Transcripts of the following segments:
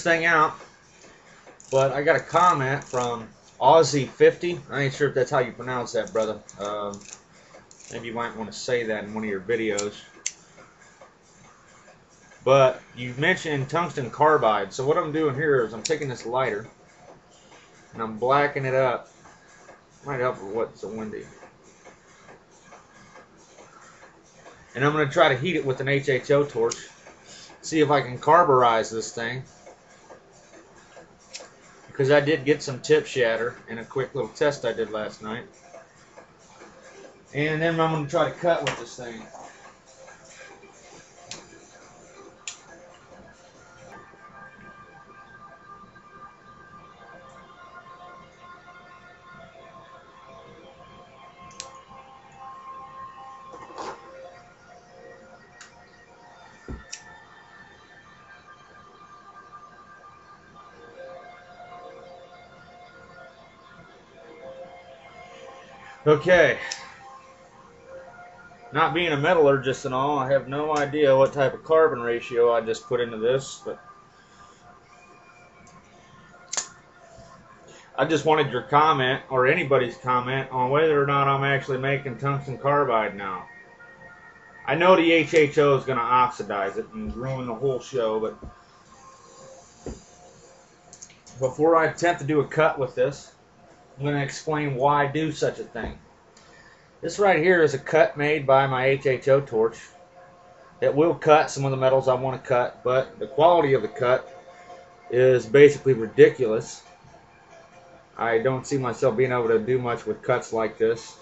this thing out, but I got a comment from Aussie50. I ain't sure if that's how you pronounce that, brother. Maybe you might want to say that in one of your videos. But you mentioned tungsten carbide, so what I'm doing here is I'm taking this lighter and I'm blacking it up. Might help with what's so windy. And I'm going to try to heat it with an HHO torch. See if I can carburize this thing. Because I did get some tip shatter in a quick little test I did last night. And then I'm going to try to cut with this thing. Okay, not being a metallurgist and all, I have no idea what type of carbon ratio I just put into this, but I just wanted your comment, or anybody's comment, on whether or not I'm actually making tungsten carbide now. I know the HHO is going to oxidize it and ruin the whole show, but before I attempt to do a cut with this, I'm going to explain why I do such a thing. This right here is a cut made by my HHO torch. It will cut some of the metals I want to cut, but the quality of the cut is basically ridiculous. I don't see myself being able to do much with cuts like this.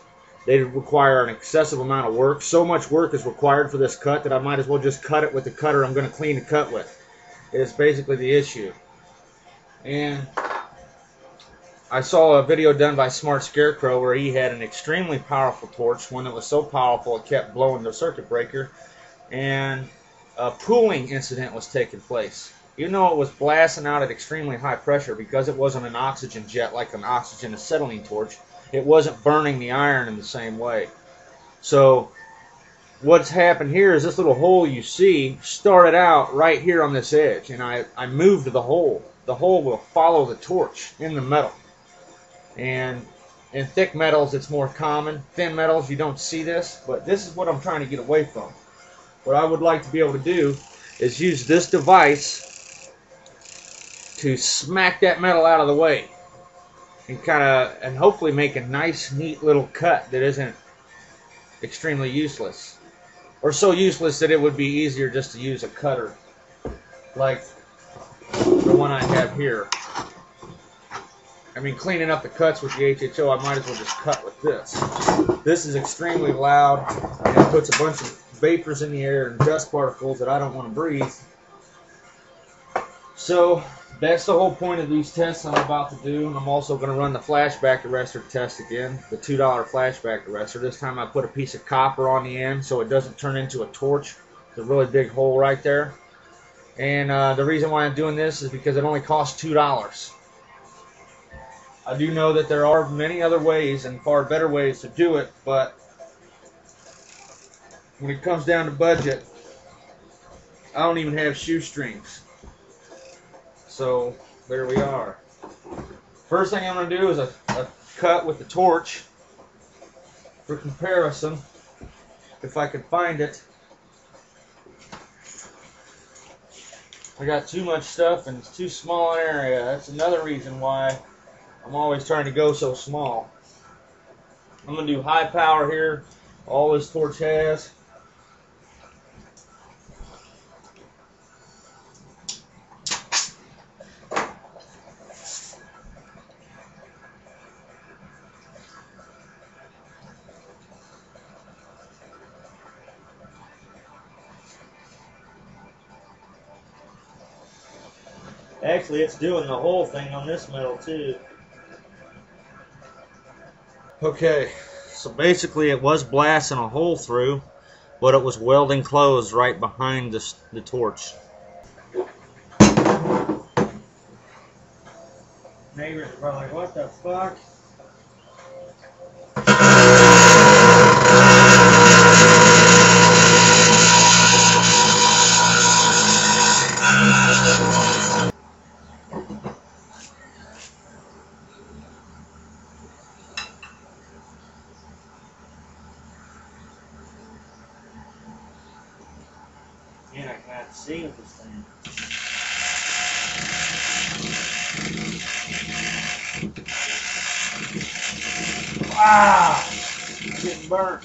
They require an excessive amount of work. So much work is required for this cut that I might as well just cut it with the cutter I'm going to clean the cut with. It is basically the issue. And I saw a video done by Smart Scarecrow where he had an extremely powerful torch, one that was so powerful it kept blowing the circuit breaker, and a pooling incident was taking place. Even though it was blasting out at extremely high pressure, because it wasn't an oxygen jet like an oxygen acetylene torch, it wasn't burning the iron in the same way. So what's happened here is this little hole you see started out right here on this edge, and I moved the hole. The hole will follow the torch in the metal. And in thick metals it's more common. Thin metals you don't see this, but this is what I'm trying to get away from. What I would like to be able to do is use this device to smack that metal out of the way and hopefully make a nice neat little cut that isn't extremely useless, or so useless that it would be easier just to use a cutter like the one I have here. I mean, cleaning up the cuts with the HHO, I might as well just cut with this. This is extremely loud, and it puts a bunch of vapors in the air and dust particles that I don't want to breathe. So that's the whole point of these tests I'm about to do. I'm also going to run the flashback arrestor test again, the $2 flashback arrestor. This time I put a piece of copper on the end so it doesn't turn into a torch. There's a really big hole right there. And the reason why I'm doing this is because it only costs $2. I do know that there are many other ways and far better ways to do it, but when it comes down to budget, I don't even have shoestrings. So there we are. First thing I'm going to do is a cut with the torch for comparison, if I can find it. I got too much stuff and it's too small an area. That's another reason why I'm always trying to go so small. I'm going to do high power here. All this torch has. Actually, it's doing the whole thing on this metal too. Okay, so basically it was blasting a hole through, but it was welding closed right behind the torch. Neighbors are probably like, what the fuck? to see with this thing. Wow! It's getting burnt.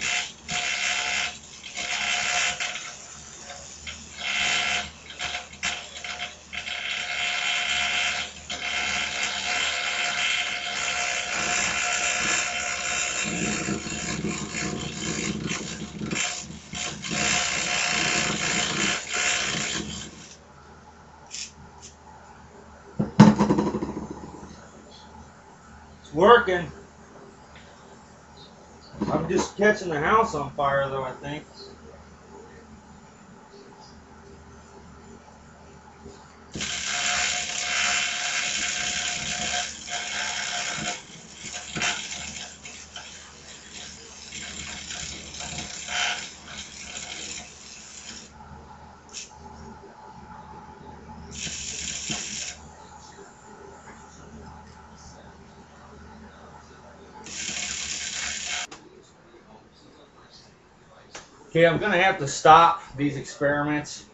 It's working. I'm just catching the house on fire though, I think. Okay, I'm going to have to stop these experiments.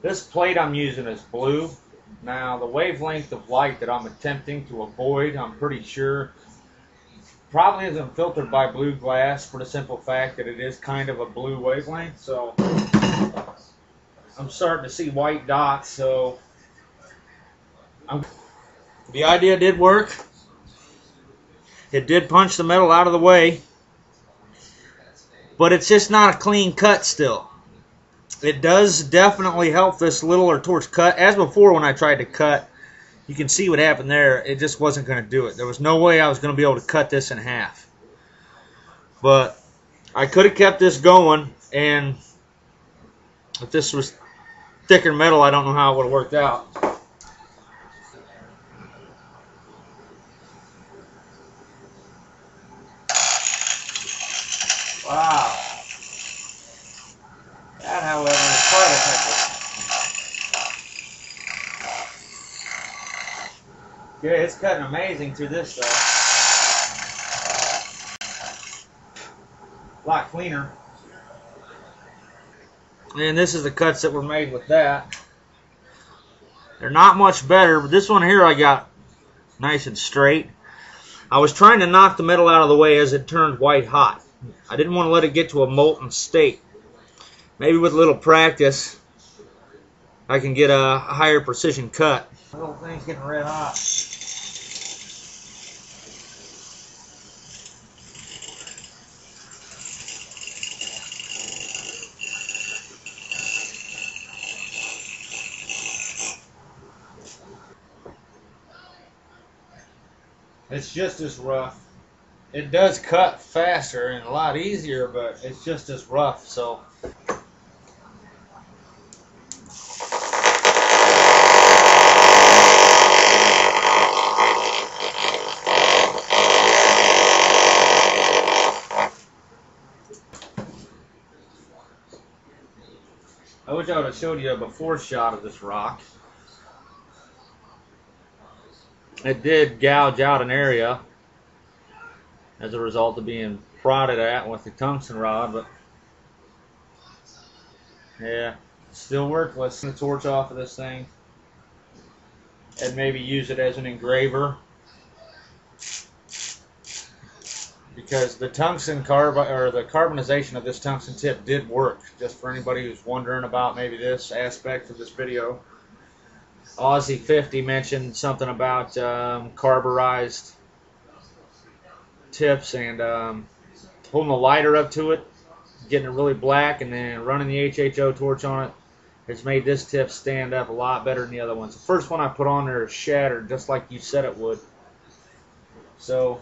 This plate I'm using is blue. Now, the wavelength of light that I'm attempting to avoid, I'm pretty sure, probably isn't filtered by blue glass for the simple fact that it is kind of a blue wavelength. So, I'm starting to see white dots, so the idea did work. It did punch the metal out of the way. But it's just not a clean cut still. It does definitely help this littler torch cut. As before when I tried to cut, you can see what happened there. It just wasn't going to do it. There was no way I was going to be able to cut this in half. But I could have kept this going, and if this was thicker metal, I don't know how it would have worked out. Wow. That, however, is quite effective. Yeah, it's cutting amazing through this stuff. A lot cleaner. And this is the cuts that were made with that. They're not much better, but this one here I got nice and straight. I was trying to knock the metal out of the way as it turned white hot. I didn't want to let it get to a molten state. Maybe with a little practice, I can get a higher precision cut. The little thing's getting red hot. It's just as rough. It does cut faster and a lot easier, but it's just as rough, so. I wish I would have showed you a before shot of this rock. It did gouge out an area as a result of being prodded at with the tungsten rod, but yeah, still worthless. The torch off of this thing and maybe use it as an engraver, because the tungsten the carbonization of this tungsten tip did work. Just for anybody who's wondering about maybe this aspect of this video, Aussie 50 mentioned something about carburized tips and holding the lighter up to it, getting it really black, and then running the HHO torch on it. It's made this tip stand up a lot better than the other ones. The first one I put on there is shattered, just like you said it would. So